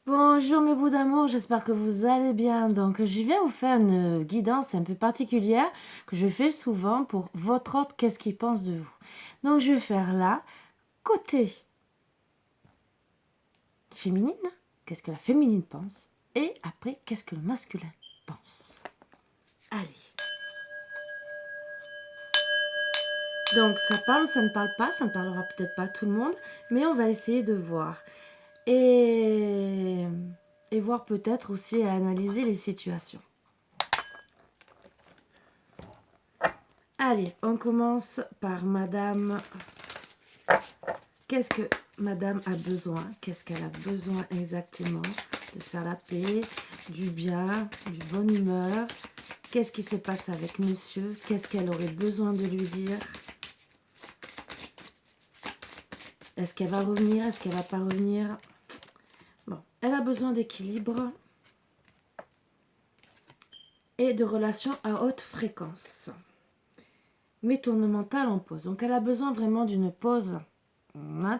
Bonjour mes bouts d'amour, j'espère que vous allez bien. Donc je viens vous faire une guidance un peu particulière que je fais souvent pour votre autre, qu'est-ce qu'il pense de vous. Donc je vais faire là, côté féminine, qu'est-ce que la féminine pense, et après qu'est-ce que le masculin pense. Allez. Donc ça parle ou ça ne parle pas, ça ne parlera peut-être pas à tout le monde, mais on va essayer de voir. Et, et voir peut-être aussi à analyser les situations. Allez, on commence par Madame. Qu'est-ce que Madame a besoin? Qu'est-ce qu'elle a besoin exactement? De faire la paix, du bien, du bonne humeur. Qu'est-ce qui se passe avec Monsieur? Qu'est-ce qu'elle aurait besoin de lui dire? Est-ce qu'elle va revenir? Est-ce qu'elle va pas revenir? Bon, elle a besoin d'équilibre et de relations à haute fréquence. Mettons le mental en pause. Donc elle a besoin vraiment d'une pause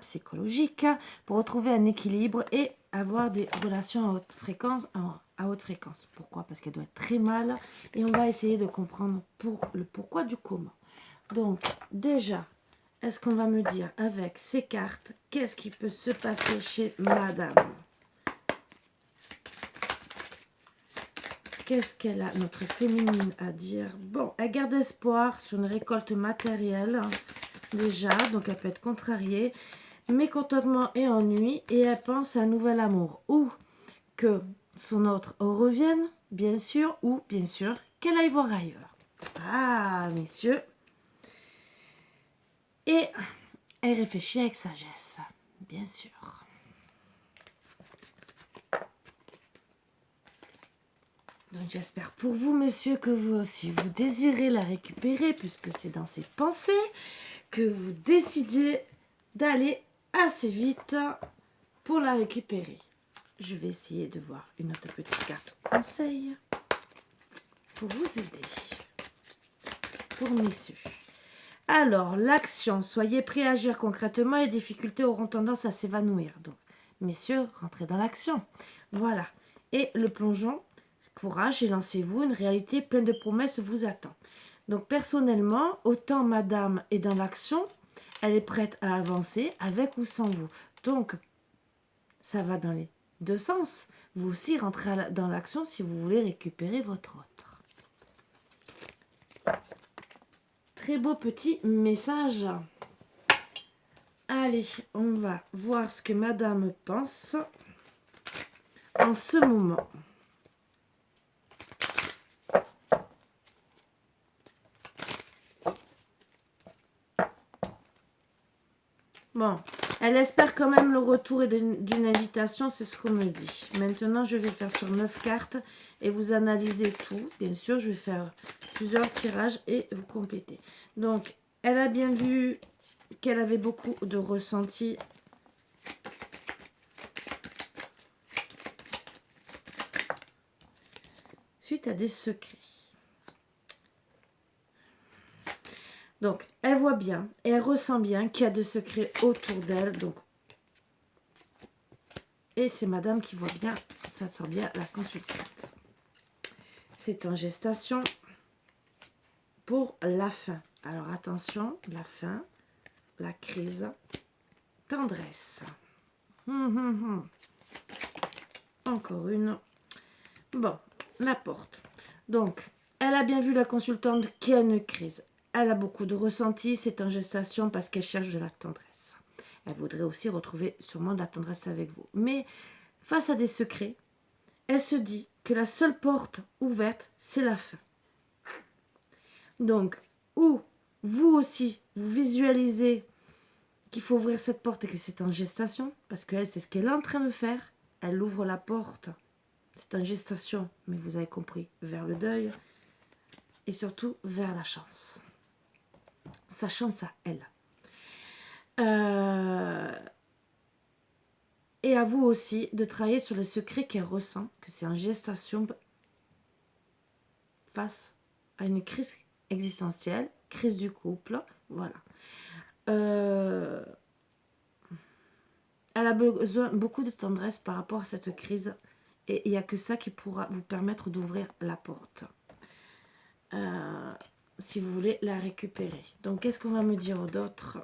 psychologique pour retrouver un équilibre et avoir des relations à haute fréquence. Pourquoi? Parce qu'elle doit être très mal et on va essayer de comprendre le pourquoi du comment. Donc déjà, est-ce qu'on va me dire avec ces cartes, qu'est-ce qui peut se passer chez Madame? Qu'est-ce qu'elle a, notre féminine, à dire? Bon, elle garde espoir sur une récolte matérielle, déjà, donc elle peut être contrariée, mécontentement et ennui, et elle pense à un nouvel amour, ou que son autre revienne, bien sûr, ou bien sûr, qu'elle aille voir ailleurs. Ah, messieurs. Et elle réfléchit avec sagesse, bien sûr. Donc j'espère pour vous, messieurs, que vous aussi, vous désirez la récupérer, puisque c'est dans ses pensées que vous décidez d'aller assez vite pour la récupérer. Je vais essayer de voir une autre petite carte conseil pour vous aider. Pour messieurs. Alors, l'action. Soyez prêts à agir concrètement. Les difficultés auront tendance à s'évanouir. Donc, messieurs, rentrez dans l'action. Voilà. Et le plongeon. Courage et lancez-vous. Une réalité pleine de promesses vous attend. Donc, personnellement, autant madame est dans l'action, elle est prête à avancer avec ou sans vous. Donc, ça va dans les deux sens. Vous aussi rentrez dans l'action si vous voulez récupérer votre autre. Très beau petit message. Allez, on va voir ce que madame pense en ce moment. Bon, elle espère quand même le retour d'une invitation, c'est ce qu'on me dit. Maintenant, je vais faire sur 9 cartes et vous analysez tout. Bien sûr, je vais faire plusieurs tirages et vous complétez. Donc, elle a bien vu qu'elle avait beaucoup de ressenti. Suite à des secrets. Donc, elle voit bien et elle ressent bien qu'il y a des secrets autour d'elle. Donc, et c'est madame qui voit bien, ça sort bien la consultante. C'est en gestation pour la fin. Alors attention, la fin, la crise, tendresse. Encore une. Bon, la porte. Donc, elle a bien vu la consultante qui a une crise. Elle a beaucoup de ressenti, c'est en gestation parce qu'elle cherche de la tendresse. Elle voudrait aussi retrouver sûrement de la tendresse avec vous. Mais face à des secrets, elle se dit que la seule porte ouverte, c'est la fin. Donc, ou vous aussi, vous visualisez qu'il faut ouvrir cette porte et que c'est en gestation, parce qu'elle, c'est ce qu'elle est en train de faire. Elle ouvre la porte, c'est en gestation, mais vous avez compris, vers le deuil et surtout vers la chance. Sa chance à elle. Et à vous aussi de travailler sur les secrets qu'elle ressent, que c'est en gestation face à une crise existentielle, crise du couple, voilà. Elle a besoin beaucoup de tendresse par rapport à cette crise. Et il n'y a que ça qui pourra vous permettre d'ouvrir la porte. Si vous voulez la récupérer. Donc, qu'est-ce qu'on va me dire d'autre?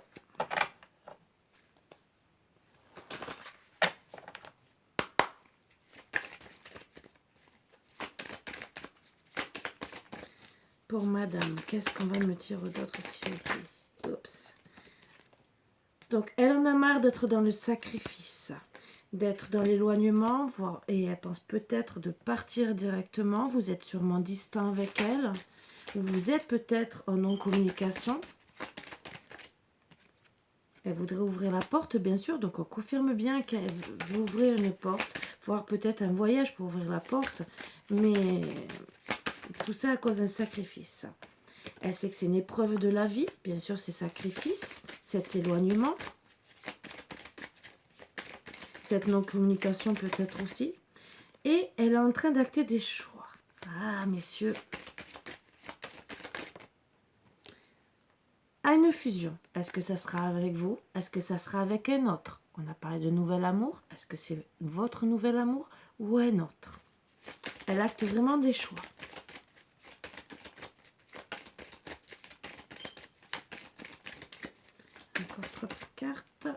Pour madame, qu'est-ce qu'on va me dire d'autre, s'il vous plaît? Oups. Donc, elle en a marre d'être dans le sacrifice, d'être dans l'éloignement, et elle pense peut-être de partir directement. Vous êtes sûrement distant avec elle. Vous êtes peut-être en non-communication. Elle voudrait ouvrir la porte, bien sûr. Donc, on confirme bien qu'elle veut ouvrir une porte, voire peut-être un voyage pour ouvrir la porte. Mais tout ça à cause d'un sacrifice. Elle sait que c'est une épreuve de la vie. Bien sûr, ces sacrifices, cet éloignement. Cette non-communication peut-être aussi. Et elle est en train d'acter des choix. Ah, messieurs. À une fusion. Est-ce que ça sera avec vous? Est-ce que ça sera avec un autre? On a parlé de nouvel amour. Est-ce que c'est votre nouvel amour ou un autre? Elle acte vraiment des choix. Encore 3 petites cartes.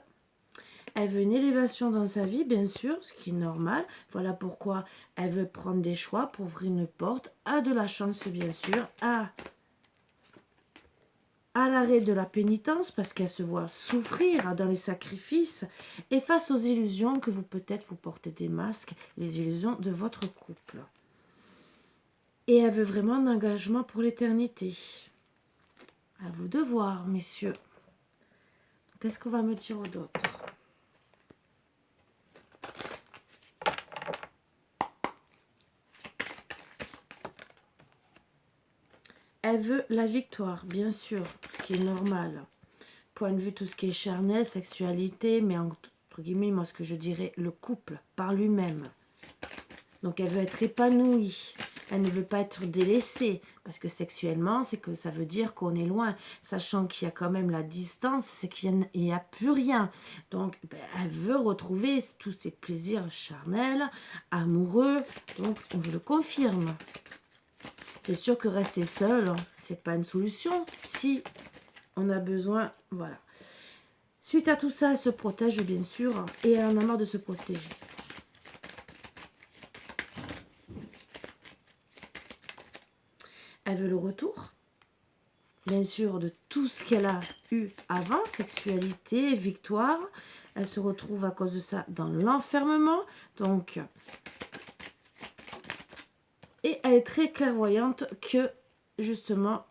Elle veut une élévation dans sa vie, bien sûr, ce qui est normal. Voilà pourquoi elle veut prendre des choix pour ouvrir une porte. A de la chance, bien sûr. À l'arrêt de la pénitence, parce qu'elle se voit souffrir dans les sacrifices. Et face aux illusions que vous, peut-être, vous portez des masques. Les illusions de votre couple. Et elle veut vraiment un engagement pour l'éternité. À vous de voir, messieurs. Qu'est-ce qu'on va me dire d'autre? Elle veut la victoire, bien sûr, ce qui est normal. Point de vue, tout ce qui est charnel, sexualité, mais entre guillemets, moi, ce que je dirais, le couple, par lui-même. Donc, elle veut être épanouie. Elle ne veut pas être délaissée. Parce que sexuellement, c'est que ça veut dire qu'on est loin. Sachant qu'il y a quand même la distance, c'est qu'il n'y a plus rien. Donc, elle veut retrouver tous ses plaisirs charnels, amoureux. Donc, on vous le confirme. C'est sûr que rester seul, c'est pas une solution. Si on a besoin, voilà. Suite à tout ça, elle se protège, bien sûr. Et elle en a marre de se protéger. Elle veut le retour, bien sûr, de tout ce qu'elle a eu avant, sexualité, victoire. Elle se retrouve à cause de ça dans l'enfermement. Donc, et elle est très clairvoyante que, justement,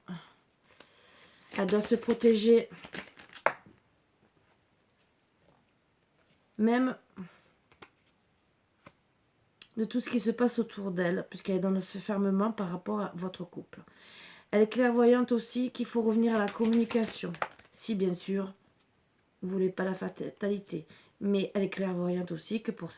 elle doit se protéger même de tout ce qui se passe autour d'elle, puisqu'elle est dans le fermement par rapport à votre couple. Elle est clairvoyante aussi qu'il faut revenir à la communication, si bien sûr, vous ne voulez pas la fatalité. Mais elle est clairvoyante aussi que pour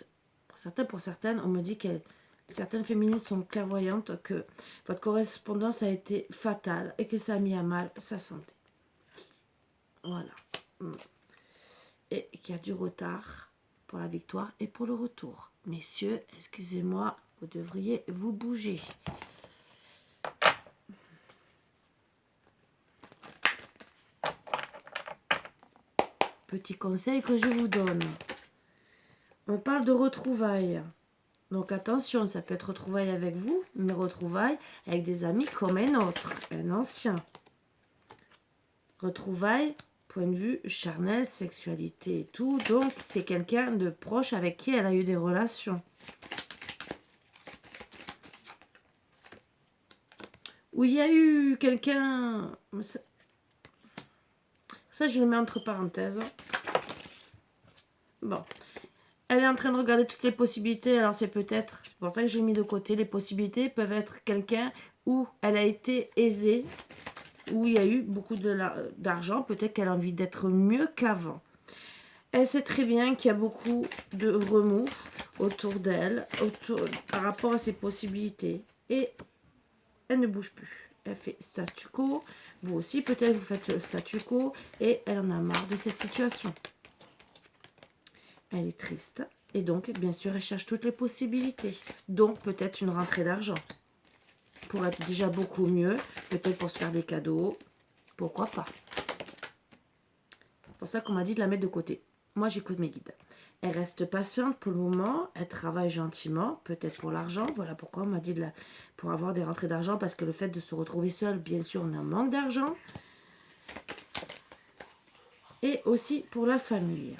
certaines, on me dit que certaines féminines sont clairvoyantes que votre correspondance a été fatale et que ça a mis à mal sa santé. Voilà. Et qu'il y a du retard pour la victoire et pour le retour. Messieurs, excusez-moi, vous devriez vous bouger. Petit conseil que je vous donne. On parle de retrouvailles. Donc attention, ça peut être retrouvailles avec vous, mais retrouvailles avec des amis comme un autre, un ancien. Retrouvailles, point de vue charnel, sexualité et tout. Donc c'est quelqu'un de proche avec qui elle a eu des relations. Où il y a eu quelqu'un... Ça, je le mets entre parenthèses. Bon. Elle est en train de regarder toutes les possibilités. Alors, c'est peut-être... C'est pour ça que j'ai mis de côté. Les possibilités peuvent être quelqu'un où elle a été aisée, où il y a eu beaucoup d'argent. Peut-être qu'elle a envie d'être mieux qu'avant. Elle sait très bien qu'il y a beaucoup de remous autour d'elle, par rapport à ses possibilités. Et elle ne bouge plus. Elle fait statu quo. Vous aussi, peut-être, vous faites le statu quo. Et elle en a marre de cette situation. elle est triste. Et donc, bien sûr, elle cherche toutes les possibilités. Donc, peut-être une rentrée d'argent. Pour être déjà beaucoup mieux. Peut-être pour se faire des cadeaux. Pourquoi pas. C'est pour ça qu'on m'a dit de la mettre de côté. Moi, j'écoute mes guides. Elle reste patiente pour le moment. Elle travaille gentiment. Peut-être pour l'argent. Voilà pourquoi on m'a dit pour avoir des rentrées d'argent. Parce que le fait de se retrouver seule, bien sûr, on a un manque d'argent. Et aussi pour la famille.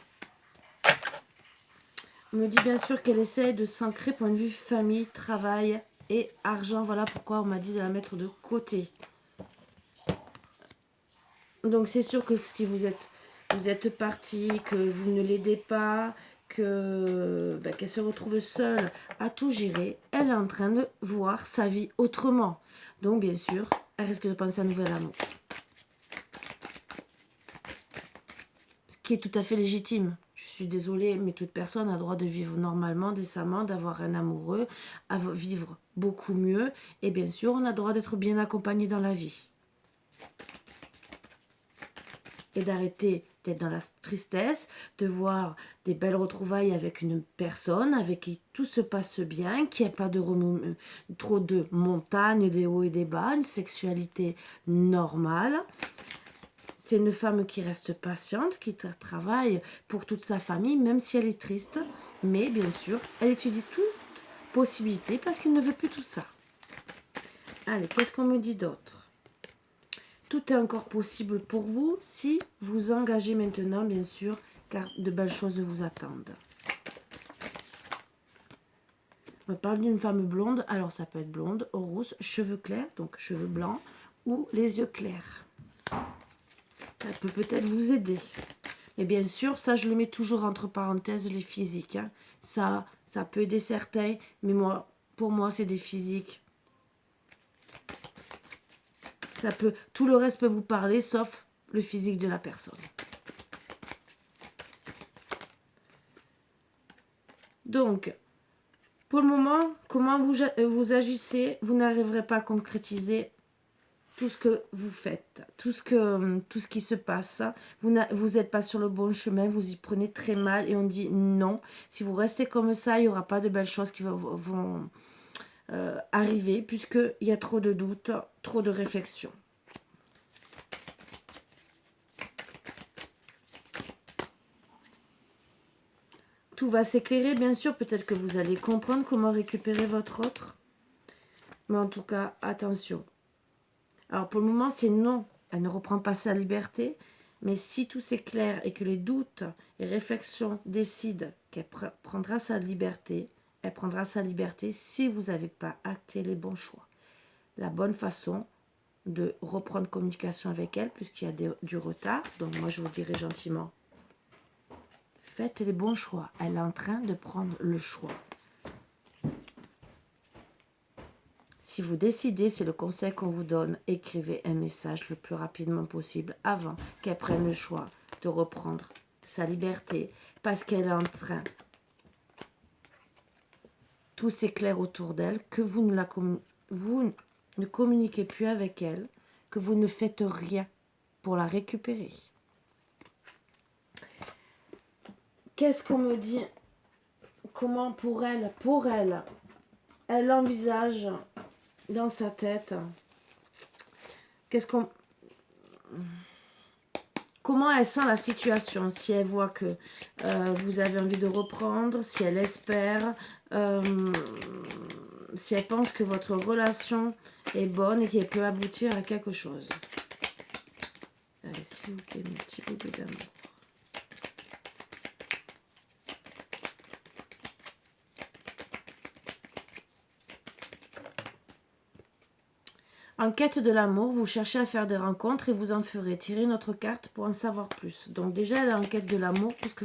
On me dit bien sûr qu'elle essaie de s'ancrer point de vue famille, travail et argent. Voilà pourquoi on m'a dit de la mettre de côté. Donc c'est sûr que si vous êtes parti, que vous ne l'aidez pas, qu'elle se retrouve seule à tout gérer, elle est en train de voir sa vie autrement. Donc bien sûr, elle risque de penser à un nouvel amour. Ce qui est tout à fait légitime. Je suis désolée, mais toute personne a le droit de vivre normalement, décemment, d'avoir un amoureux, à vivre beaucoup mieux. Et bien sûr, on a le droit d'être bien accompagné dans la vie. Et d'arrêter d'être dans la tristesse, de voir des belles retrouvailles avec une personne avec qui tout se passe bien, qu'il n'y ait pas trop de montagnes, des hauts et des bas, une sexualité normale. C'est une femme qui reste patiente, qui travaille pour toute sa famille, même si elle est triste. Mais bien sûr, elle étudie toute possibilité parce qu'elle ne veut plus tout ça. Allez, qu'est-ce qu'on me dit d'autre? Tout est encore possible pour vous si vous engagez maintenant, bien sûr, car de belles choses vous attendent. On parle d'une femme blonde, alors ça peut être blonde, rousse, cheveux clairs, donc cheveux blancs, ou les yeux clairs. Ça peut peut-être vous aider. Mais bien sûr, ça, je le mets toujours entre parenthèses, les physiques. Hein. Ça peut aider certains, mais pour moi, c'est des physiques. Tout le reste peut vous parler, sauf le physique de la personne. Donc, pour le moment, comment vous agissez, vous n'arriverez pas à concrétiser tout ce que vous faites, tout ce qui se passe. Vous n'êtes pas sur le bon chemin, vous y prenez très mal et on dit non. Si vous restez comme ça, il n'y aura pas de belles choses qui vont arriver puisqu'il y a trop de doutes, trop de réflexions. Tout va s'éclairer, bien sûr. Peut-être que vous allez comprendre comment récupérer votre autre. Mais en tout cas, attention. Alors pour le moment, c'est non. Elle ne reprend pas sa liberté. Mais si tout s'éclaire et que les doutes et réflexions décident qu'elle prendra sa liberté, elle prendra sa liberté si vous n'avez pas acté les bons choix. La bonne façon de reprendre communication avec elle, puisqu'il y a du retard. Donc moi, je vous dirai gentiment, faites les bons choix. Elle est en train de prendre le choix. Si vous décidez, c'est le conseil qu'on vous donne, écrivez un message le plus rapidement possible avant qu'elle prenne le choix de reprendre sa liberté parce qu'elle est en train, tout s'éclaire autour d'elle, que vous ne communiquez plus avec elle, que vous ne faites rien pour la récupérer. Qu'est-ce qu'on me dit? Comment pour elle, elle envisage dans sa tête, comment elle sent la situation, si elle voit que vous avez envie de reprendre, si elle espère, si elle pense que votre relation est bonne et qu'elle peut aboutir à quelque chose. Allez, s'il vous plaît, mes petits bébés d'amour. En quête de l'amour, vous cherchez à faire des rencontres et vous en ferez. Tirez une autre carte pour en savoir plus. Donc déjà, elle est en quête de l'amour puisque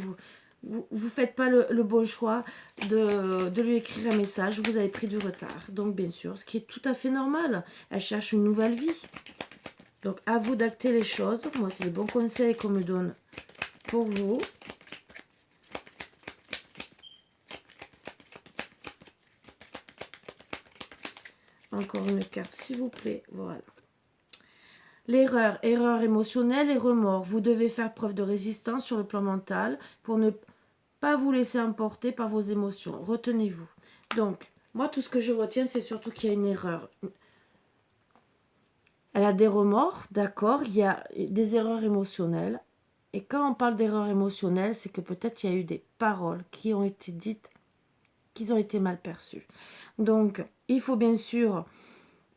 vous faites pas le bon choix de lui écrire un message. Vous avez pris du retard. Donc bien sûr, ce qui est tout à fait normal. Elle cherche une nouvelle vie. Donc à vous d'acter les choses. Moi, c'est les bons conseils qu'on me donne pour vous. Encore une carte, s'il vous plaît. Voilà. L'erreur, erreur émotionnelle et remords. Vous devez faire preuve de résistance sur le plan mental pour ne Pas vous laisser emporter par vos émotions. Retenez-vous. Donc, moi, tout ce que je retiens, c'est surtout qu'il y a une erreur. Elle a des remords, d'accord, il y a des erreurs émotionnelles. Et quand on parle d'erreurs émotionnelles, c'est que peut-être il y a eu des paroles qui ont été dites, qui ont été mal perçues. Donc, il faut bien sûr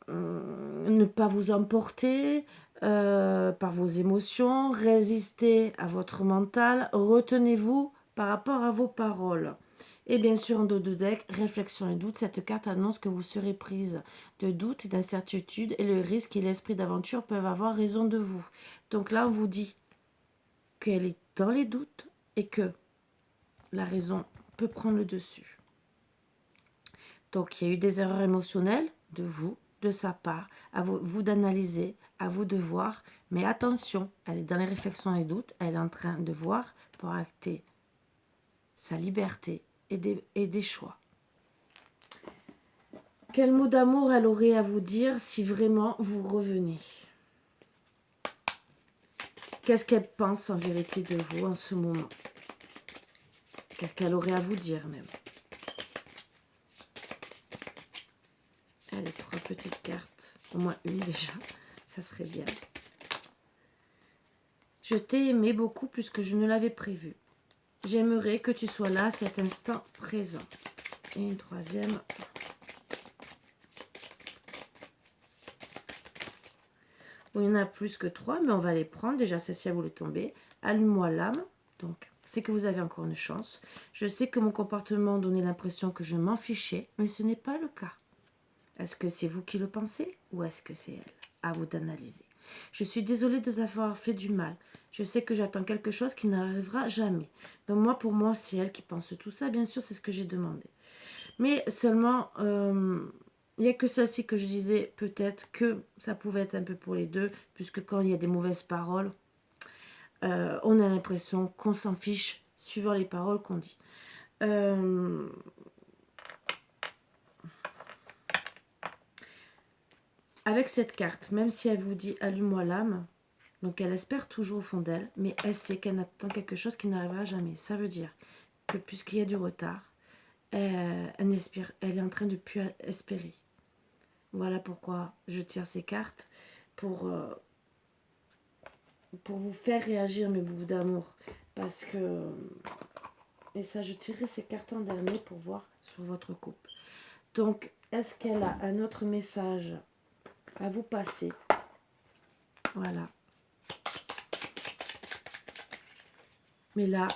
ne pas vous emporter par vos émotions, résister à votre mental, retenez-vous par rapport à vos paroles. Et bien sûr, en dos de deck, réflexion et doute, cette carte annonce que vous serez prise de doute et d'incertitude et le risque et l'esprit d'aventure peuvent avoir raison de vous. Donc là, on vous dit qu'elle est dans les doutes et que la raison peut prendre le dessus. Donc, il y a eu des erreurs émotionnelles de vous, de sa part, à vous d'analyser, à vous de voir. Mais attention, elle est dans les réflexions et doutes, elle est en train de voir pour acter sa liberté et des choix. Quel mot d'amour elle aurait à vous dire si vraiment vous revenez? Qu'est-ce qu'elle pense en vérité de vous en ce moment? Qu'est-ce qu'elle aurait à vous dire même? Allez, 3 petites cartes. Au moins une déjà. Ça serait bien. Je t'ai aimé beaucoup plus que je ne l'avais prévu. J'aimerais que tu sois là à cet instant présent. Et une troisième. Bon, il y en a plus que 3, mais on va les prendre. Déjà, celle-ci, elle voulait tomber. Allume-moi l'âme. Donc, c'est que vous avez encore une chance. Je sais que mon comportement donnait l'impression que je m'en fichais, mais ce n'est pas le cas. Est-ce que c'est vous qui le pensez ou est-ce que c'est elle? À vous d'analyser. Je suis désolée de t'avoir fait du mal. Je sais que j'attends quelque chose qui n'arrivera jamais. Donc moi, pour moi, c'est elle qui pense tout ça. Bien sûr, c'est ce que j'ai demandé. Mais seulement, il n'y a que celle-ci que je disais peut-être que ça pouvait être un peu pour les deux, puisque quand il y a des mauvaises paroles, on a l'impression qu'on s'en fiche suivant les paroles qu'on dit. Avec cette carte, même si elle vous dit « allume-moi l'âme », donc elle espère toujours au fond d'elle, mais elle sait qu'elle attend quelque chose qui n'arrivera jamais. Ça veut dire que puisqu'il y a du retard, elle est en train de plus espérer. Voilà pourquoi je tire ces cartes, pour vous faire réagir, mes bouts d'amour. Parce que... Et ça, je tirerai ces cartes en dernier pour voir sur votre couple. Donc, est-ce qu'elle a un autre message à vous passer? Voilà. Mais là,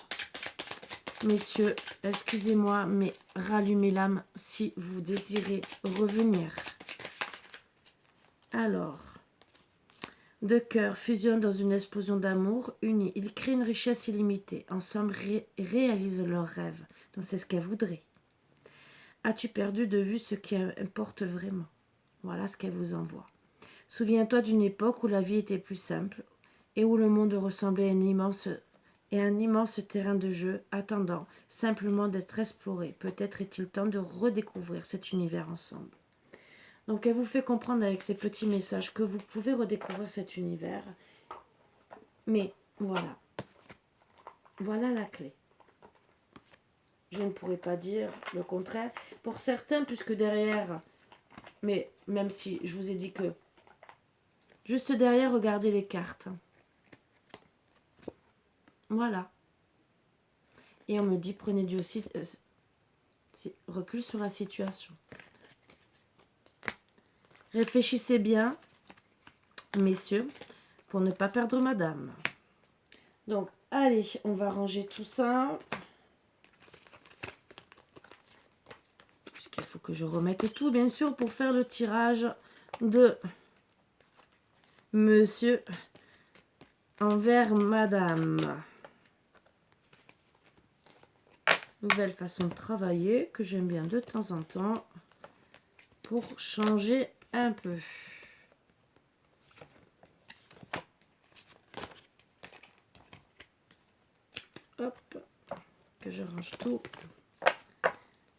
messieurs, excusez-moi, mais rallumez l'âme si vous désirez revenir. Alors, deux cœurs fusionnent dans une explosion d'amour, unis. Ils créent une richesse illimitée. Ensemble, réalisent leurs rêves. Donc, c'est ce qu'elle voudrait. As-tu perdu de vue ce qui importe vraiment? Voilà ce qu'elle vous envoie. Souviens-toi d'une époque où la vie était plus simple et où le monde ressemblait à un immense terrain de jeu attendant simplement d'être exploré. Peut-être est-il temps de redécouvrir cet univers ensemble. Donc elle vous fait comprendre avec ces petits messages que vous pouvez redécouvrir cet univers. Mais voilà. Voilà la clé. Je ne pourrais pas dire le contraire. Pour certains, puisque derrière, mais même si je vous ai dit que juste derrière, regardez les cartes. Voilà. Et on me dit, prenez du aussi, recul sur la situation. Réfléchissez bien, messieurs, pour ne pas perdre madame. Donc, allez, on va ranger tout ça. Puisqu'il faut que je remette tout, bien sûr, pour faire le tirage de monsieur envers madame. Nouvelle façon de travailler que j'aime bien de temps en temps pour changer un peu. Hop, que je range tout.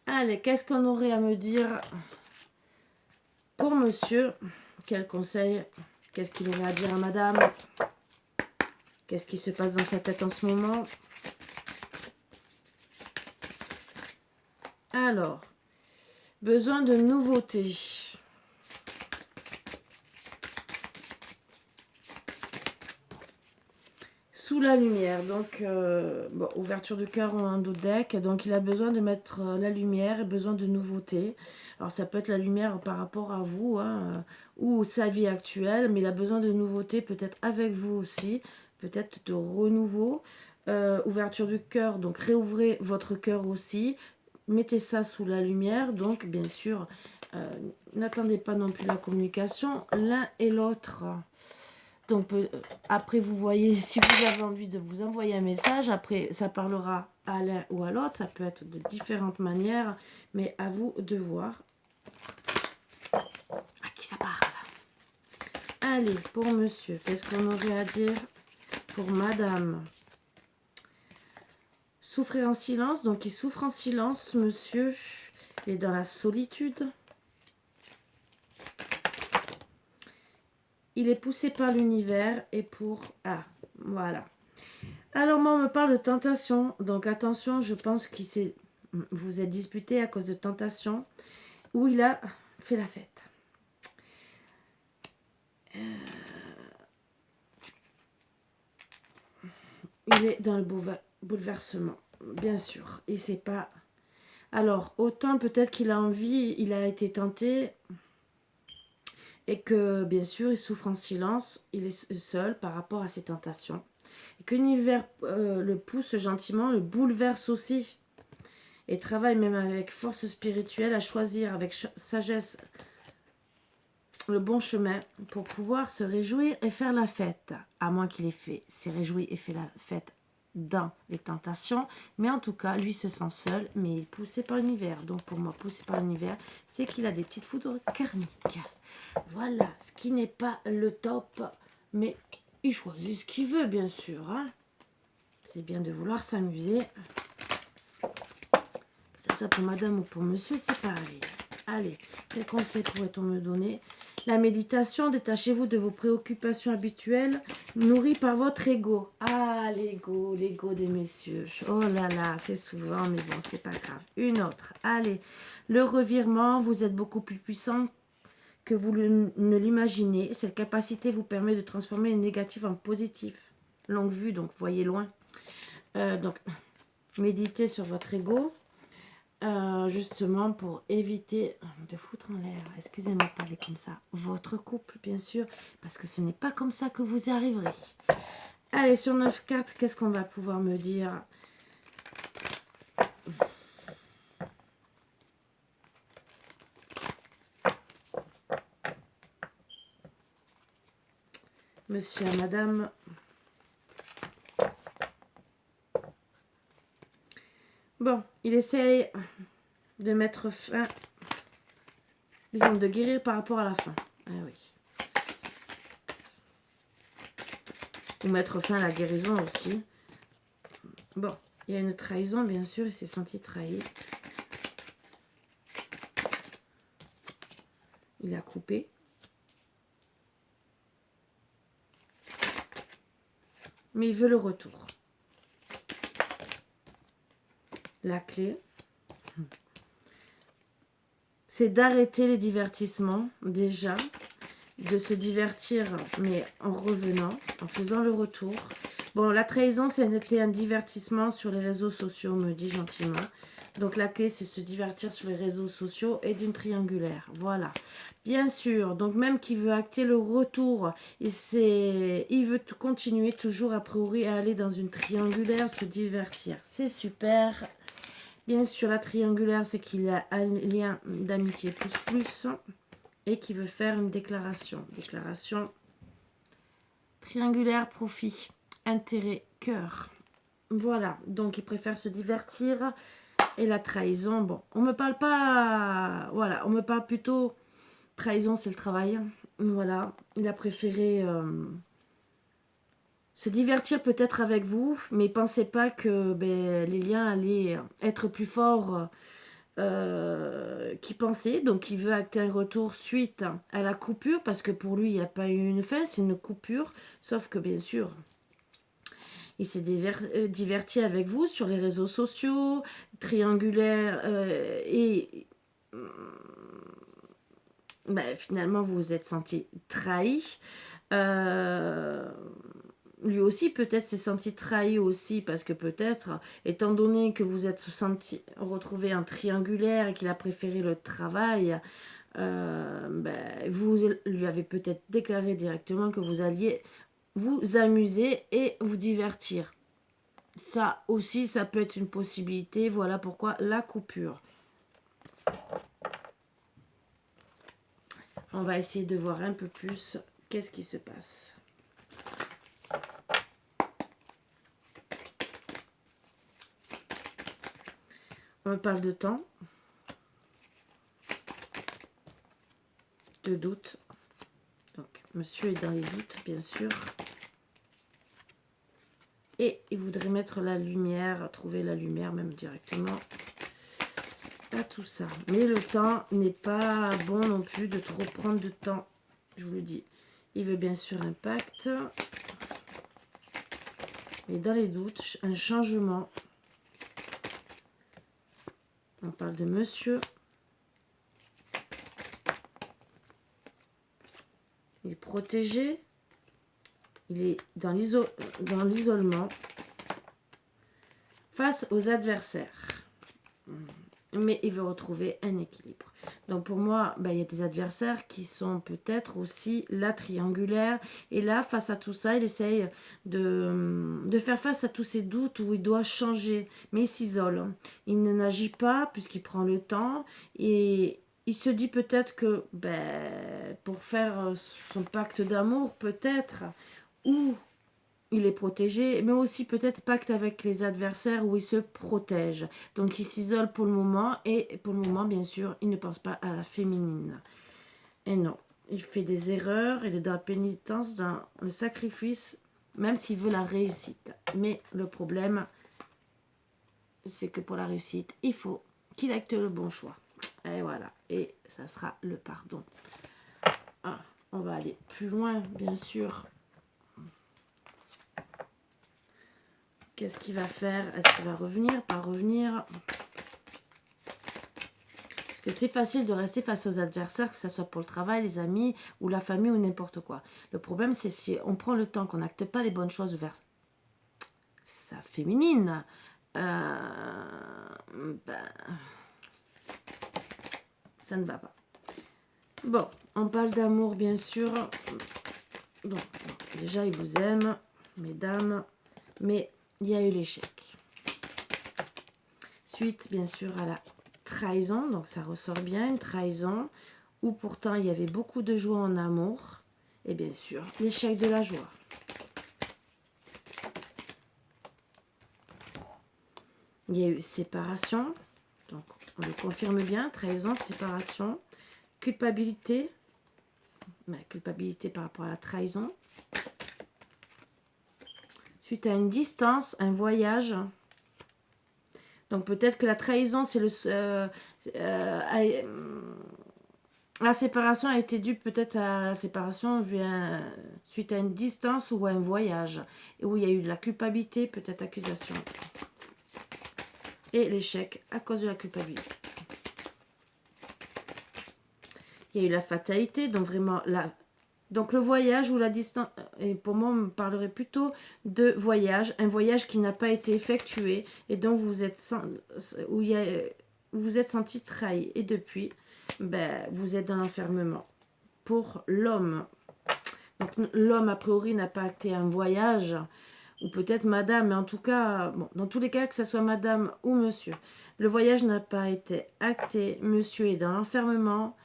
Allez, qu'est-ce qu'on aurait à me dire pour monsieur? Quel conseil? Qu'est-ce qu'il aurait à dire à madame? Qu'est-ce qui se passe dans sa tête en ce moment? Alors, besoin de nouveautés. Sous la lumière, donc bon, ouverture du cœur en dos deck, donc il a besoin de mettre la lumière et besoin de nouveautés. Alors ça peut être la lumière par rapport à vous ou sa vie actuelle, mais il a besoin de nouveautés peut-être avec vous aussi, peut-être de renouveau. Ouverture du cœur, donc réouvrez votre cœur aussi, mettez ça sous la lumière, donc bien sûr, n'attendez pas non plus la communication l'un et l'autre. Donc après vous voyez si vous avez envie de vous envoyer un message, après ça parlera à l'un ou à l'autre, ça peut être de différentes manières, mais à vous de voir à qui ça parle. Allez, pour monsieur, qu'est-ce qu'on aurait à dire pour madame? Souffrir en silence, donc il souffre en silence, monsieur, il est dans la solitude. Il est poussé par l'univers et pour... Ah, voilà. Alors moi, on me parle de tentation. Donc attention, je pense qu'il s'est... Vous êtes disputé à cause de tentation. Où il a fait la fête. Il est dans le bouleversement. Bien sûr. Et c'est pas... Alors, autant peut-être qu'il a envie, il a été tenté... Et que, bien sûr, il souffre en silence, il est seul par rapport à ses tentations. Et que l'univers le pousse gentiment, le bouleverse aussi. Et travaille même avec force spirituelle à choisir avec sagesse le bon chemin pour pouvoir se réjouir et faire la fête. À moins qu'il ait fait, s'est réjoui et fait la fête dans les tentations. Mais en tout cas, lui se sent seul, mais il est poussé par l'univers. Donc pour moi, poussé par l'univers, c'est qu'il a des petites foudres karmiques. Voilà, ce qui n'est pas le top, mais il choisit ce qu'il veut, bien sûr. Hein. C'est bien de vouloir s'amuser. Que ce soit pour madame ou pour monsieur, c'est pareil. Allez, quel conseil pourrait-on me donner? La méditation, détachez-vous de vos préoccupations habituelles, nourries par votre ego. Ah, l'ego des messieurs. Oh là là, c'est souvent, mais bon, c'est pas grave. Une autre. Allez, le revirement, vous êtes beaucoup plus puissant que vous ne l'imaginez. Cette capacité vous permet de transformer le négatif en positif. Longue vue, donc voyez loin. Donc, méditez sur votre ego. Justement pour éviter de foutre en l'air, excusez-moi de parler comme ça, votre couple bien sûr, parce que ce n'est pas comme ça que vous y arriverez. Allez, sur 9-4, qu'est-ce qu'on va pouvoir me dire? Monsieur et madame. Bon, il essaye de mettre fin, disons, de guérir par rapport à la fin. Ah oui. Ou mettre fin à la guérison aussi. Bon, il y a une trahison, bien sûr, il s'est senti trahi. Il a coupé. Mais il veut le retour. La clé, c'est d'arrêter les divertissements, déjà, de se divertir, mais en revenant, en faisant le retour. Bon, la trahison, c'était un divertissement sur les réseaux sociaux, on me dit gentiment. Donc la clé, c'est se divertir sur les réseaux sociaux et d'une triangulaire. Voilà. Bien sûr, donc même qu'il veut acter le retour, il veut continuer toujours a priori à aller dans une triangulaire, se divertir. C'est super. Bien sûr, la triangulaire, c'est qu'il a un lien d'amitié plus et qu'il veut faire une déclaration. Déclaration triangulaire, profit, intérêt, cœur. Voilà, donc il préfère se divertir. Et la trahison, bon, on me parle pas... Voilà, on me parle plutôt... Trahison, c'est le travail. Voilà, il a préféré... se divertir peut-être avec vous, mais pensez pas que les liens allaient être plus forts qu'il pensait. Donc il veut acter un retour suite à la coupure, parce que pour lui, il n'y a pas eu une fin, c'est une coupure. Sauf que bien sûr, il s'est diverti avec vous sur les réseaux sociaux, triangulaire et finalement vous vous êtes senti trahi. Lui aussi peut-être s'est senti trahi aussi parce que peut-être, étant donné que vous êtes retrouvé en triangulaire et qu'il a préféré le travail, vous lui avez peut-être déclaré directement que vous alliez vous amuser et vous divertir. Ça aussi, ça peut être une possibilité. Voilà pourquoi la coupure. On va essayer de voir un peu plus qu'est-ce qui se passe. On me parle de temps, de doute. Donc, monsieur est dans les doutes, bien sûr. Et il voudrait mettre la lumière, trouver la lumière même directement à tout ça. Mais le temps n'est pas bon non plus de trop prendre de temps, je vous le dis. Il veut bien sûr un pacte. Mais dans les doutes, un changement. On parle de monsieur. Il est protégé. Il est dans l'isolement face aux adversaires. Mais il veut retrouver un équilibre. Donc pour moi, il y a des adversaires qui sont peut-être aussi la triangulaire. Et là, face à tout ça, il essaye de faire face à tous ces doutes où il doit changer. Mais il s'isole. Il n'agit pas puisqu'il prend le temps. Et il se dit peut-être que pour faire son pacte d'amour, peut-être, où il est protégé, mais aussi peut-être pacte avec les adversaires où il se protège. Donc il s'isole pour le moment, et pour le moment, bien sûr, il ne pense pas à la féminine. Et non, il fait des erreurs, il est dans la pénitence, dans le sacrifice, même s'il veut la réussite. Mais le problème, c'est que pour la réussite, il faut qu'il acte le bon choix. Et voilà, et ça sera le pardon. On va aller plus loin, bien sûr. Qu'est-ce qu'il va faire? Est-ce qu'il va revenir? Pas revenir? Parce que c'est facile de rester face aux adversaires, que ce soit pour le travail, les amis, ou la famille, ou n'importe quoi. Le problème, c'est si on prend le temps, qu'on n'acte pas les bonnes choses vers sa féminine, ça ne va pas. Bon, on parle d'amour, bien sûr. Donc, déjà, il vous aime, mesdames, mais il y a eu l'échec. Suite, bien sûr, à la trahison. Donc, ça ressort bien, une trahison où pourtant il y avait beaucoup de joie en amour. Et bien sûr, l'échec de la joie. Il y a eu séparation. Donc, on le confirme bien. Trahison, séparation, culpabilité. Culpabilité par rapport à la trahison. Suite à une distance, un voyage. Donc peut-être que la trahison, c'est la séparation a été due peut-être à la séparation suite à une distance ou à un voyage. Et où il y a eu de la culpabilité, peut-être accusation. Et l'échec à cause de la culpabilité. Il y a eu la fatalité, donc vraiment donc le voyage ou la distance, et pour moi on me parlerait plutôt de voyage, un voyage qui n'a pas été effectué et dont vous êtes senti trahi. Et depuis, vous êtes dans l'enfermement. Pour l'homme, donc l'homme a priori n'a pas acté un voyage, ou peut-être madame, mais en tout cas, dans tous les cas, que ce soit madame ou monsieur, le voyage n'a pas été acté, monsieur est dans l'enfermement.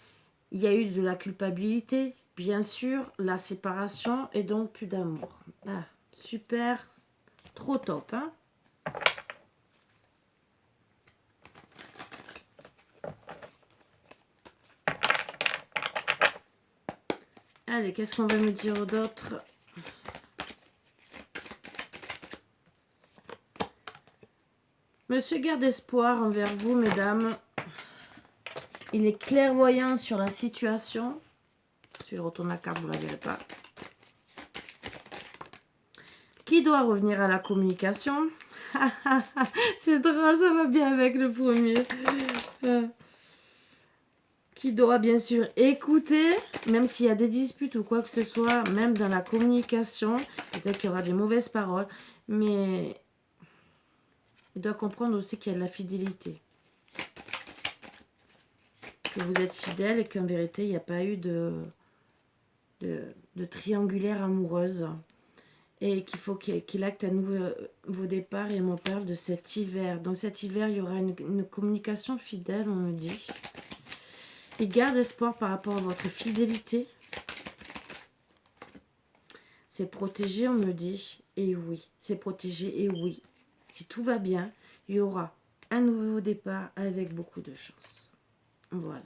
Il y a eu de la culpabilité, bien sûr, la séparation et donc plus d'amour. Super, trop top, hein? Allez, qu'est-ce qu'on va me dire d'autre? Monsieur garde espoir envers vous, mesdames. Il est clairvoyant sur la situation. Si je retourne la carte, vous ne la verrez pas. Qui doit revenir à la communication? C'est drôle, ça va bien avec le premier. Qui doit bien sûr écouter, même s'il y a des disputes ou quoi que ce soit, même dans la communication. Peut-être qu'il y aura des mauvaises paroles, mais il doit comprendre aussi qu'il y a de la fidélité. Que vous êtes fidèle et qu'en vérité, il n'y a pas eu de triangulaire amoureuse. Et qu'il faut qu'il acte un nouveau départ. Et on parle de cet hiver. Donc cet hiver, il y aura une communication fidèle, on me dit. Il garde espoir par rapport à votre fidélité. C'est protégé, on me dit. Et oui, c'est protégé. Et oui, si tout va bien, il y aura un nouveau départ avec beaucoup de chance. Voilà.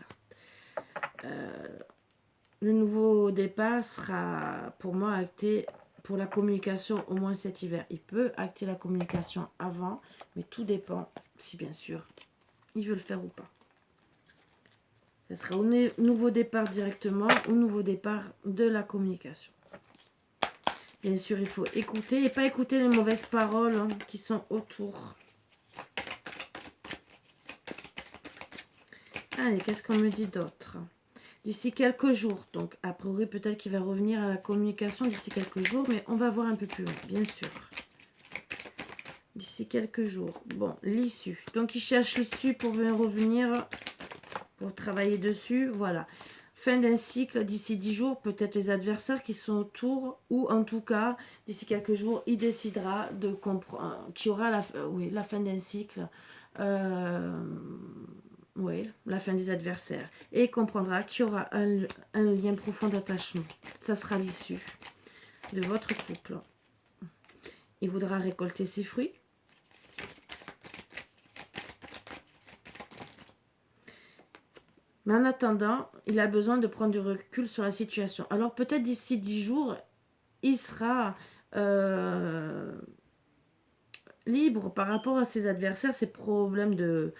Le nouveau départ sera pour moi acté pour la communication au moins cet hiver. Il peut acter la communication avant, mais tout dépend si bien sûr il veut le faire ou pas. Ce sera au nouveau départ directement, au nouveau départ de la communication. Bien sûr, il faut écouter et pas écouter les mauvaises paroles qui sont autour. Allez, qu'est-ce qu'on me dit d'autre? D'ici quelques jours, donc a priori peut-être qu'il va revenir à la communication d'ici quelques jours, mais on va voir un peu plus loin, bien sûr. D'ici quelques jours. Bon, l'issue. Donc il cherche l'issue pour venir revenir, pour travailler dessus, voilà. Fin d'un cycle, d'ici 10 jours, peut-être les adversaires qui sont autour, ou en tout cas, d'ici quelques jours, il décidera de comprendre qu'il y aura la fin d'un cycle. Oui, la fin des adversaires. Et il comprendra qu'il y aura un lien profond d'attachement. Ça sera l'issue de votre couple. Il voudra récolter ses fruits. Mais en attendant, il a besoin de prendre du recul sur la situation. Alors peut-être d'ici 10 jours, il sera libre par rapport à ses adversaires, ses problèmes de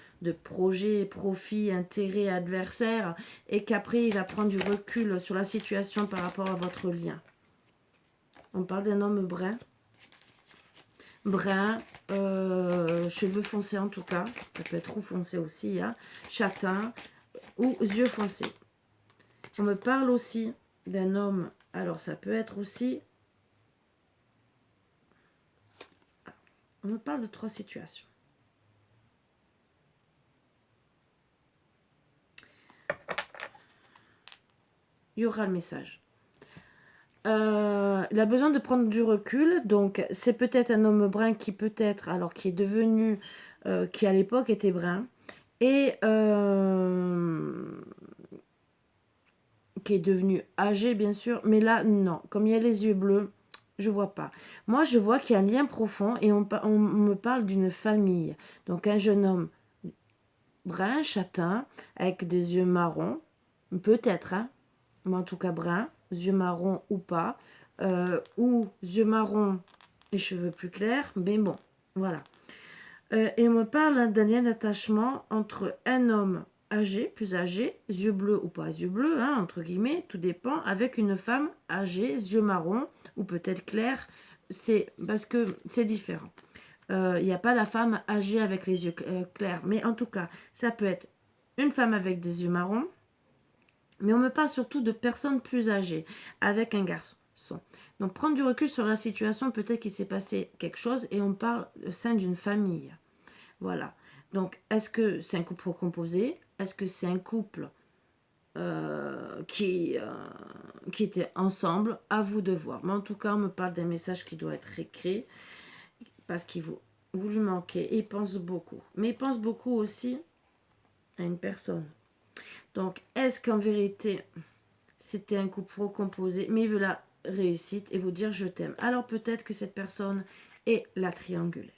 projet, profit, intérêt, adversaire, et qu'après il va prendre du recul sur la situation par rapport à votre lien. On parle d'un homme brun, cheveux foncés en tout cas, ça peut être roux foncé aussi, hein, châtain ou yeux foncés. On me parle aussi d'un homme, alors ça peut être aussi... On me parle de 3 situations. Il y aura le message. Il a besoin de prendre du recul. Donc, c'est peut-être un homme brun qui peut-être, alors qui est devenu, qui à l'époque était brun, et qui est devenu âgé, bien sûr. Mais là, non. Comme il y a les yeux bleus, je vois pas. Moi, je vois qu'il y a un lien profond et on me parle d'une famille. Donc, un jeune homme brun, châtain, avec des yeux marrons, peut-être, hein, mais en tout cas brun, yeux marrons ou pas, ou yeux marrons et cheveux plus clairs, mais bon, voilà. Et on me parle d'un lien d'attachement entre un homme âgé, plus âgé, yeux bleus ou pas yeux bleus, hein, entre guillemets, tout dépend, avec une femme âgée, yeux marrons ou peut-être clairs, c'est parce que c'est différent. Il n'y a pas la femme âgée avec les yeux clairs, mais en tout cas, ça peut être une femme avec des yeux marrons, mais on me parle surtout de personnes plus âgées, avec un garçon. Donc prendre du recul sur la situation, peut-être qu'il s'est passé quelque chose, et on parle au sein d'une famille. Voilà. Donc, est-ce que c'est un couple recomposé? Est-ce que c'est un couple qui était ensemble? À vous de voir. Mais en tout cas, on me parle d'un message qui doit être écrit, parce qu'il vous lui manquez, et il pense beaucoup. Mais il pense beaucoup aussi à une personne. Donc, est-ce qu'en vérité, c'était un couple recomposé, mais il veut la réussite et vous dire je t'aime? Alors peut-être que cette personne est la triangulaire.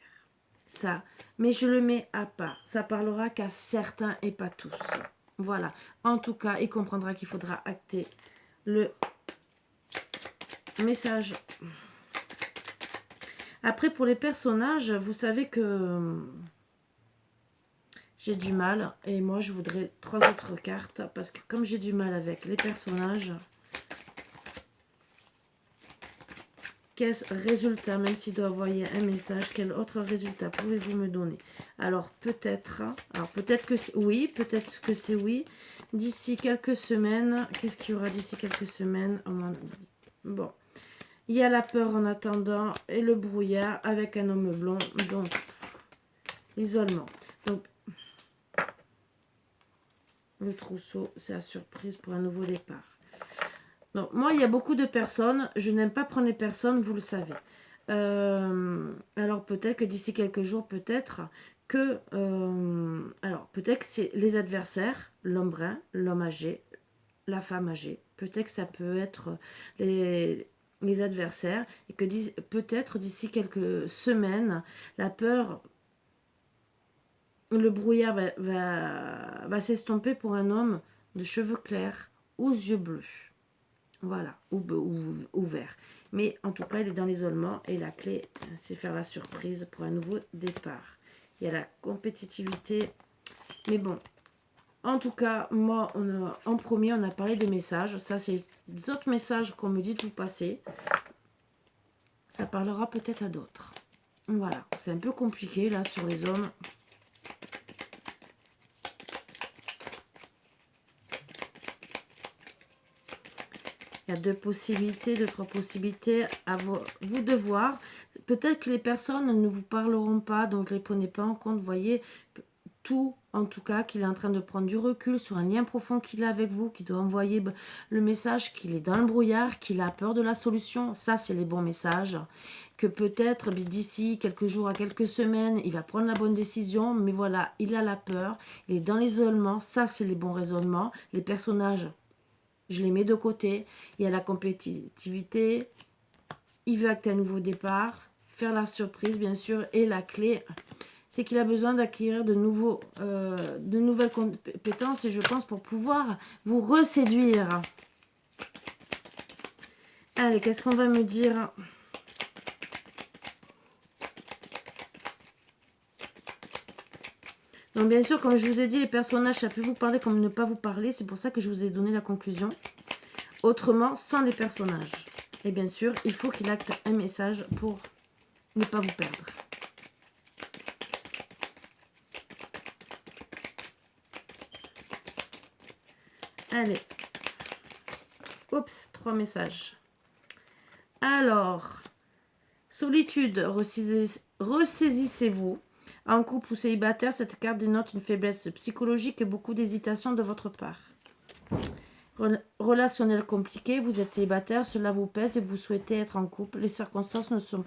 Ça, mais je le mets à part. Ça parlera qu'à certains et pas tous. Voilà. En tout cas, il comprendra qu'il faudra acter le message. Après, pour les personnages, vous savez que j'ai du mal. Et moi, je voudrais 3 autres cartes. Parce que comme j'ai du mal avec les personnages... Qu'est-ce résultat, même s'il doit envoyer un message, quel autre résultat pouvez-vous me donner? Alors peut-être que oui, peut-être que c'est oui. D'ici quelques semaines, qu'est-ce qu'il y aura d'ici quelques semaines? Bon, il y a la peur en attendant et le brouillard avec un homme blond, donc l'isolement. Donc le trousseau, c'est la surprise pour un nouveau départ. Donc, moi, il y a beaucoup de personnes. Je n'aime pas prendre les personnes, vous le savez. Alors, peut-être que d'ici quelques jours, peut-être que... alors, peut-être que c'est les adversaires, l'homme brun, l'homme âgé, la femme âgée. Peut-être que ça peut être les adversaires. Et que peut-être d'ici quelques semaines, la peur, le brouillard va s'estomper pour un homme de cheveux clairs, aux yeux bleus. Voilà, ou vert. Mais en tout cas, il est dans l'isolement et la clé, c'est faire la surprise pour un nouveau départ. Il y a la compétitivité. Mais bon, en tout cas, moi, en premier, on a parlé des messages. Ça, c'est des autres messages qu'on me dit de vous passer. Ça parlera peut-être à d'autres. Voilà, c'est un peu compliqué là sur les hommes. Il y a deux possibilités, trois possibilités à vous de voir. Peut-être que les personnes ne vous parleront pas, donc ne les prenez pas en compte. Voyez tout, en tout cas, qu'il est en train de prendre du recul sur un lien profond qu'il a avec vous, qu'il doit envoyer le message, qu'il est dans le brouillard, qu'il a peur de la solution. Ça, c'est les bons messages. Que peut-être d'ici quelques jours à quelques semaines, il va prendre la bonne décision, mais voilà, il a la peur, il est dans l'isolement. Ça, c'est les bons raisonnements. Les personnages, je les mets de côté. Il y a la compétitivité. Il veut acter un nouveau départ. Faire la surprise, bien sûr. Et la clé, c'est qu'il a besoin d'acquérir de nouvelles compétences. Et je pense pour pouvoir vous reséduire. Allez, qu'est-ce qu'on va me dire? Donc bien sûr, comme je vous ai dit, les personnages, ça peut vous parler comme ne pas vous parler. C'est pour ça que je vous ai donné la conclusion. Autrement, sans les personnages. Et bien sûr, il faut qu'il acte un message pour ne pas vous perdre. Allez. Oups, 3 messages. Alors, solitude, ressaisissez-vous. En couple ou célibataire, cette carte dénote une faiblesse psychologique et beaucoup d'hésitation de votre part. Relationnel compliqué, vous êtes célibataire, cela vous pèse et vous souhaitez être en couple. Les circonstances ne sont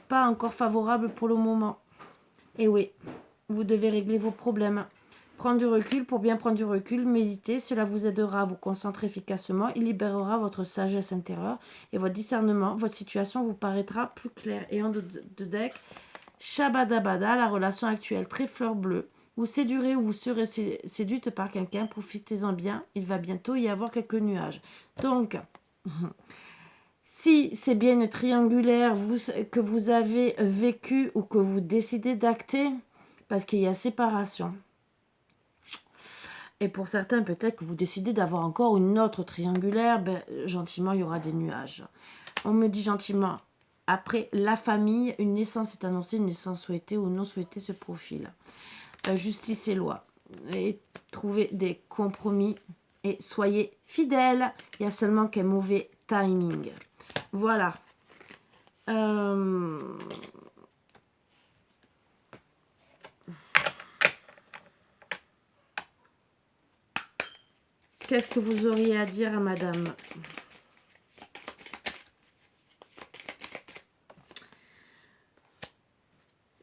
pas encore favorables pour le moment. Et oui, vous devez régler vos problèmes. Prendre du recul, pour bien prendre du recul, méditer, cela vous aidera à vous concentrer efficacement, il libérera votre sagesse intérieure et votre discernement, votre situation vous paraîtra plus claire. Et en de deck, Shabadabada, la relation actuelle très fleur bleue, vous séduirez ou vous serez séduite par quelqu'un, profitez-en bien, il va bientôt y avoir quelques nuages. Donc, si c'est bien une triangulaire que vous avez vécu ou que vous décidez d'acter, parce qu'il y a séparation. Et pour certains, peut-être que vous décidez d'avoir encore une autre triangulaire, ben, gentiment, il y aura des nuages. On me dit gentiment, après la famille, une naissance est annoncée, une naissance souhaitée ou non souhaitée se profile. Justice et loi. Et trouvez des compromis et soyez fidèles. Il n'y a seulement qu'un mauvais timing. Voilà. Qu'est-ce que vous auriez à dire à madame ?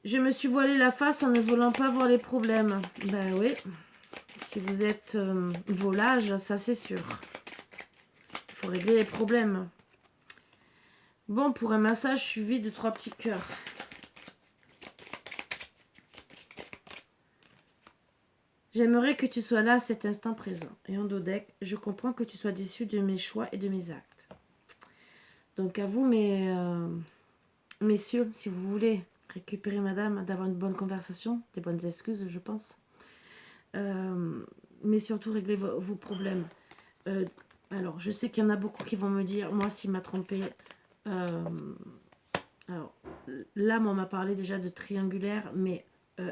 Je me suis voilé la face en ne voulant pas voir les problèmes. Ben oui, si vous êtes volage, ça c'est sûr. Il faut régler les problèmes. Bon, pour un massage suivi de 3 petits cœurs. J'aimerais que tu sois là à cet instant présent. Et en dodec, je comprends que tu sois déçu de mes choix et de mes actes. Donc à vous, messieurs, si vous voulez récupérer madame, d'avoir une bonne conversation, des bonnes excuses, je pense. Mais surtout, régler vos problèmes. Alors, je sais qu'il y en a beaucoup qui vont me dire, moi, s'il m'a trompé, Alors, là, on m'a parlé déjà de triangulaire, mais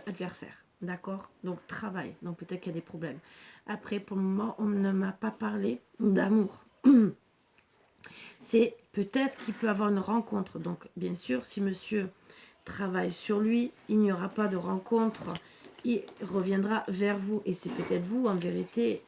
adversaire. D'accord? Donc, travail. Donc, peut-être qu'il y a des problèmes. Après, pour le moment, on ne m'a pas parlé d'amour. C'est peut-être qu'il peut avoir une rencontre. Donc, bien sûr, si monsieur travaille sur lui, il n'y aura pas de rencontre. Il reviendra vers vous. Et c'est peut-être vous, en vérité,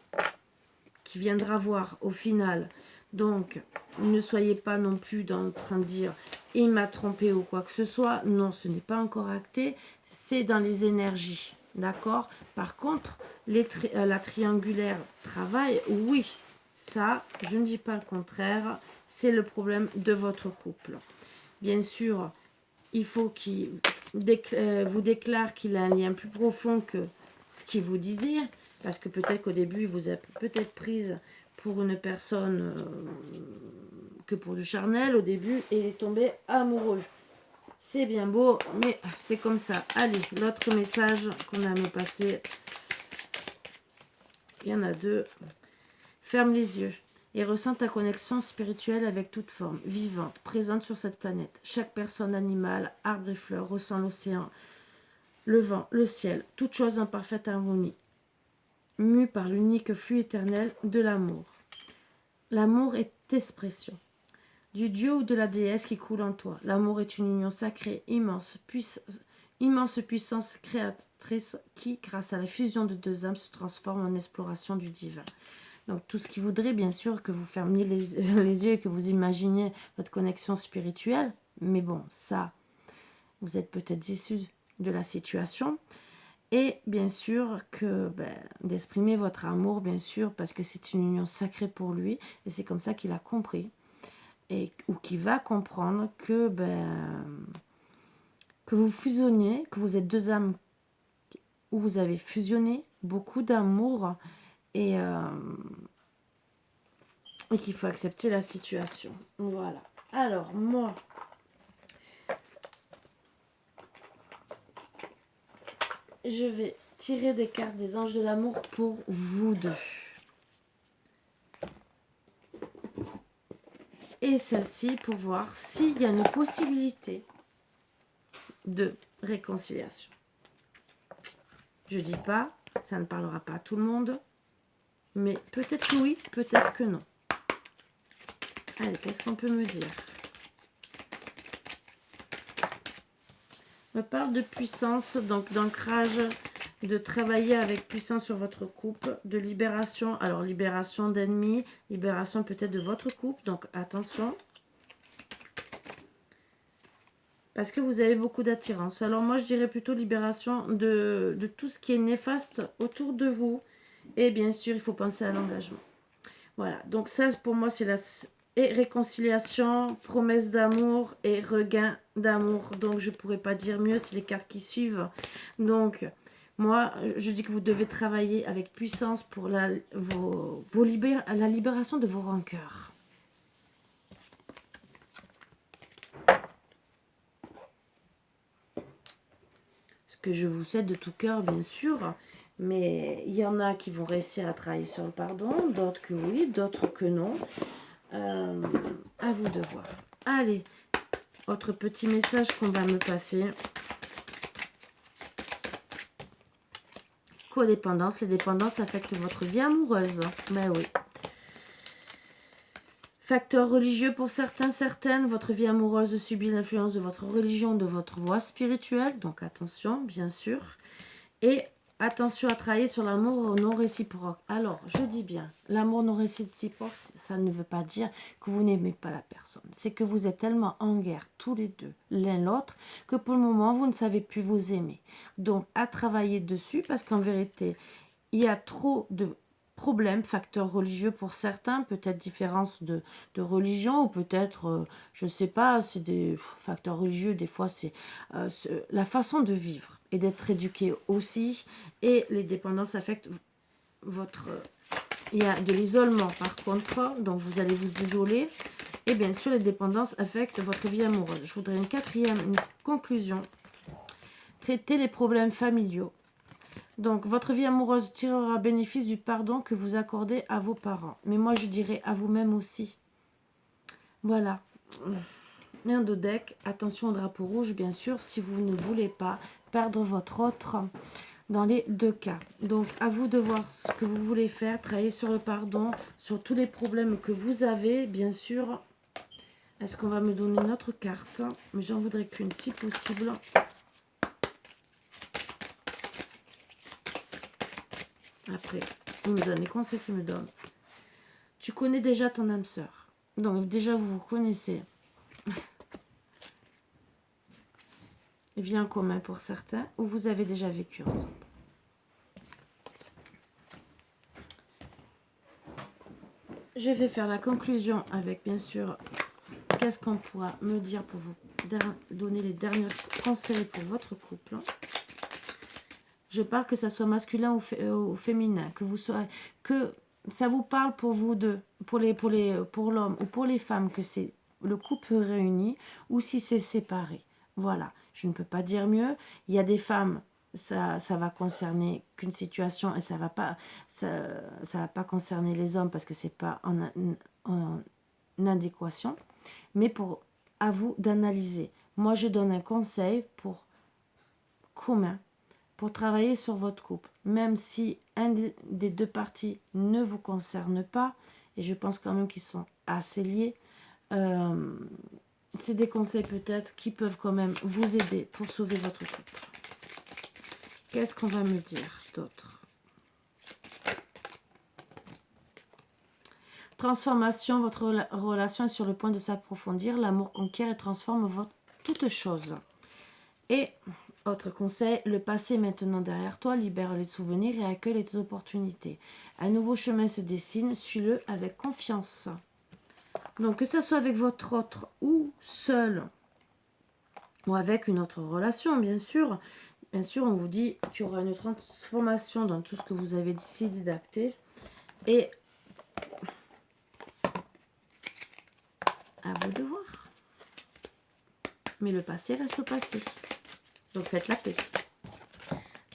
qui viendra voir au final. Donc, ne soyez pas non plus en train de dire « il m'a trompé » ou quoi que ce soit. Non, ce n'est pas encore acté. C'est dans les énergies. D'accord? Par contre, la triangulaire travail, oui. Ça, je ne dis pas le contraire. C'est le problème de votre couple. Bien sûr, il faut qu'il vous déclare qu'il a un lien plus profond que ce qu'il vous disait. Parce que peut-être qu'au début, il vous a peut-être prise pour une personne que pour du charnel au début et il est tombé amoureux. C'est bien beau, mais c'est comme ça. Allez, l'autre message qu'on a à me passer. Il y en a deux. Ferme les yeux et ressens ta connexion spirituelle avec toute forme vivante, présente sur cette planète. Chaque personne animale, arbre et fleur ressent l'océan, le vent, le ciel, toute chose en parfaite harmonie, mue par l'unique flux éternel de l'amour. L'amour est expression du Dieu ou de la déesse qui coule en toi. L'amour est une union sacrée, immense puissance créatrice qui, grâce à la fusion de deux âmes, se transforme en exploration du divin. Donc tout ce qui voudrait, bien sûr, que vous fermiez les yeux et que vous imaginiez votre connexion spirituelle. Mais bon, ça, vous êtes peut-être issus de la situation. Et bien sûr que d'exprimer votre amour, bien sûr, parce que c'est une union sacrée pour lui. Et c'est comme ça qu'il a compris. Ou qu'il va comprendre que vous fusionnez, que vous êtes deux âmes où vous avez fusionné beaucoup d'amour et qu'il faut accepter la situation. Voilà. Alors, moi, je vais tirer des cartes des anges de l'amour pour vous deux. Et celle-ci pour voir s'il y a une possibilité de réconciliation. Je dis pas, ça ne parlera pas à tout le monde, mais peut-être que oui, peut-être que non. Allez, qu'est-ce qu'on peut me dire? On me parle de puissance, donc d'ancrage, de travailler avec puissance sur votre couple, de libération, alors libération d'ennemis, libération peut-être de votre couple, donc attention. Parce que vous avez beaucoup d'attirance. Alors moi je dirais plutôt libération de tout ce qui est néfaste autour de vous. Et bien sûr, il faut penser à l'engagement. Voilà, donc ça pour moi c'est la réconciliation, promesse d'amour et regain d'amour. Donc je ne pourrais pas dire mieux, c'est les cartes qui suivent. Donc moi je dis que vous devez travailler avec puissance pour la libération de vos rancœurs. Ce que je vous souhaite de tout cœur bien sûr. Mais il y en a qui vont réussir à travailler sur le pardon, d'autres que oui, d'autres que non. À vous de voir. Allez, autre petit message qu'on va me passer. Codépendance. Les dépendances affectent votre vie amoureuse. Ben oui. Facteur religieux pour certains, certaines. Votre vie amoureuse subit l'influence de votre religion, de votre voie spirituelle. Donc attention, bien sûr. Et attention à travailler sur l'amour non réciproque. Alors, je dis bien, l'amour non réciproque, ça ne veut pas dire que vous n'aimez pas la personne. C'est que vous êtes tellement en guerre, tous les deux, l'un l'autre, que pour le moment, vous ne savez plus vous aimer. Donc, à travailler dessus, parce qu'en vérité, il y a trop de problèmes, facteurs religieux pour certains, peut-être différence de religion, ou peut-être, je ne sais pas, c'est des facteurs religieux, des fois c'est la façon de vivre et d'être éduqué aussi, et les dépendances affectent votre... il y a de l'isolement par contre, donc vous allez vous isoler, et bien sûr les dépendances affectent votre vie amoureuse. Je voudrais une conclusion. Traiter les problèmes familiaux. Donc, votre vie amoureuse tirera bénéfice du pardon que vous accordez à vos parents. Mais moi, je dirais à vous-même aussi. Voilà. et un dos deck. Attention au drapeau rouge, bien sûr, si vous ne voulez pas perdre votre autre dans les deux cas. Donc, à vous de voir ce que vous voulez faire. Travailler sur le pardon, sur tous les problèmes que vous avez, bien sûr. Est-ce qu'on va me donner une autre carte? Mais j'en voudrais qu'une, si possible. Après, il me donne les conseils qu'il me donne. Tu connais déjà ton âme sœur. Donc, déjà, vous vous connaissez. Vie en commun pour certains, ou vous avez déjà vécu ensemble. Je vais faire la conclusion avec, bien sûr, qu'est-ce qu'on pourra me dire pour vous donner les derniers conseils pour votre couple. Je parle que ça soit masculin ou féminin, que vous soyez, que ça vous parle pour vous deux, pour l'homme ou pour les femmes, que c'est le couple réuni ou si c'est séparé. Voilà, je ne peux pas dire mieux. Il y a des femmes, ça va concerner qu'une situation et ça va pas concerner les hommes parce que c'est pas en adéquation. Mais à vous d'analyser. Moi, je donne un conseil pour commun, pour travailler sur votre couple, même si un des deux parties ne vous concerne pas, et je pense quand même qu'ils sont assez liés, c'est des conseils peut-être qui peuvent quand même vous aider pour sauver votre couple. Qu'est-ce qu'on va me dire d'autre? Transformation, votre relation est sur le point de s'approfondir. L'amour conquiert et transforme toute chose. Et, autre conseil, le passé est maintenant derrière toi, libère les souvenirs et accueille les opportunités. Un nouveau chemin se dessine, suis-le avec confiance. Donc, que ce soit avec votre autre ou seul, ou avec une autre relation, bien sûr, on vous dit qu'il y aura une transformation dans tout ce que vous avez décidé d'acter. Et à vous de voir. Mais le passé reste au passé. Donc faites la paix.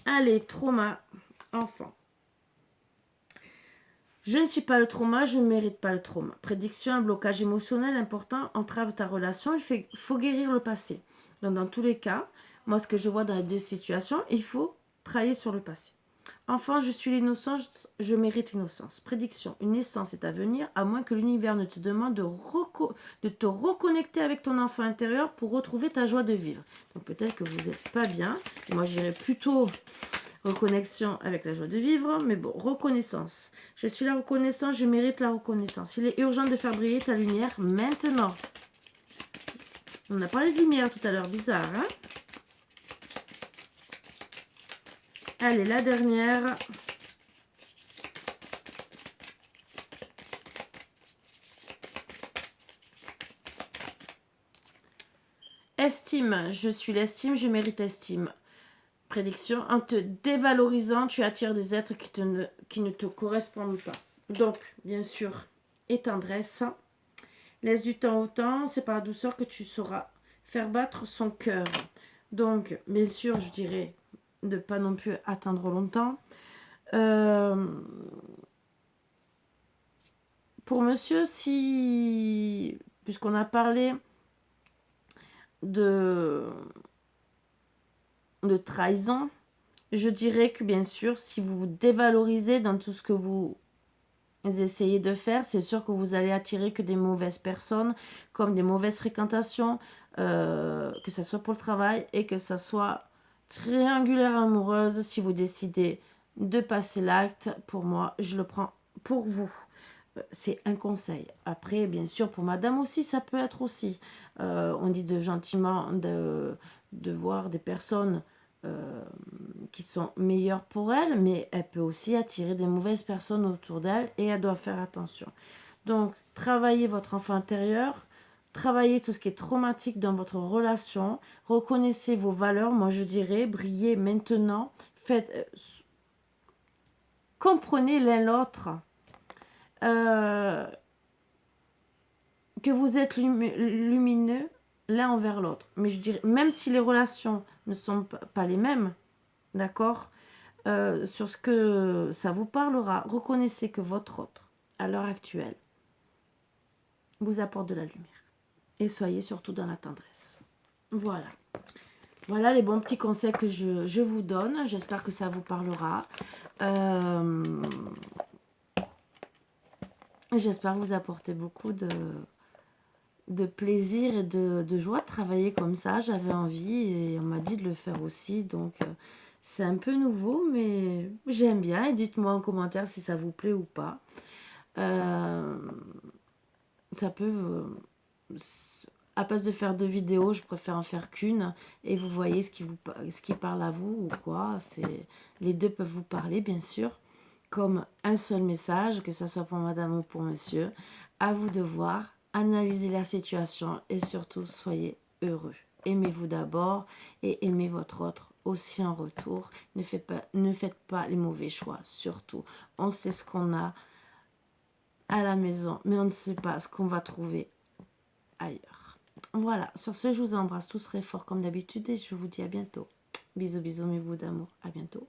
Allez, trauma, enfant. Je ne suis pas le trauma, je ne mérite pas le trauma. Prédiction, un blocage émotionnel important entrave ta relation. Il faut guérir le passé. Donc dans tous les cas, moi ce que je vois dans les deux situations, il faut travailler sur le passé. Enfant, je suis l'innocence, je mérite l'innocence. Prédiction, une naissance est à venir, à moins que l'univers ne te demande de te reconnecter avec ton enfant intérieur pour retrouver ta joie de vivre. Donc peut-être que vous n'êtes pas bien. Moi, je dirais plutôt reconnexion avec la joie de vivre, mais bon, reconnaissance. Je suis la reconnaissance, je mérite la reconnaissance. Il est urgent de faire briller ta lumière maintenant. On a parlé de lumière tout à l'heure, bizarre, hein? Allez, la dernière. Estime, je suis l'estime, je mérite l'estime. Prédiction, en te dévalorisant, tu attires des êtres qui ne te correspondent pas. Donc, bien sûr, et tendresse. Laisse du temps au temps, c'est par la douceur que tu sauras faire battre son cœur. Donc, bien sûr, je dirais de ne pas non plus attendre longtemps. Pour monsieur, puisqu'on a parlé de trahison, je dirais que bien sûr, si vous vous dévalorisez dans tout ce que vous essayez de faire, c'est sûr que vous allez attirer que des mauvaises personnes, comme des mauvaises fréquentations, que ce soit pour le travail et que ce soit triangulaire amoureuse. Si vous décidez de passer l'acte, pour moi, je le prends pour vous. C'est un conseil. Après, bien sûr, pour madame aussi, ça peut être aussi. On dit gentiment de voir des personnes qui sont meilleures pour elle, mais elle peut aussi attirer des mauvaises personnes autour d'elle et elle doit faire attention. Donc, travaillez votre enfant intérieur, travaillez tout ce qui est traumatique dans votre relation, reconnaissez vos valeurs. Moi, je dirais, brillez maintenant, comprenez l'un l'autre. Que vous êtes lumineux l'un envers l'autre. Mais je dirais, même si les relations ne sont pas les mêmes, d'accord, sur ce que ça vous parlera, reconnaissez que votre autre, à l'heure actuelle, vous apporte de la lumière. Et soyez surtout dans la tendresse. Voilà. Voilà les bons petits conseils que je vous donne. J'espère que ça vous parlera. J'espère vous apporter beaucoup de plaisir et de joie de travailler comme ça. J'avais envie et on m'a dit de le faire aussi. Donc, c'est un peu nouveau, mais j'aime bien. Et dites-moi en commentaire si ça vous plaît ou pas. Ça peut... à place de faire 2 vidéos, je préfère en faire qu'une. Et vous voyez ce qui parle à vous ou quoi. Les deux peuvent vous parler, bien sûr. Comme un seul message, que ce soit pour madame ou pour monsieur. À vous de voir, analysez la situation et surtout soyez heureux. Aimez-vous d'abord et aimez votre autre aussi en retour. Ne faites pas les mauvais choix, surtout. On sait ce qu'on a à la maison, mais on ne sait pas ce qu'on va trouver ailleurs. Voilà, sur ce, je vous embrasse tous très fort comme d'habitude et je vous dis à bientôt. Bisous, bisous mes bouts d'amour, à bientôt.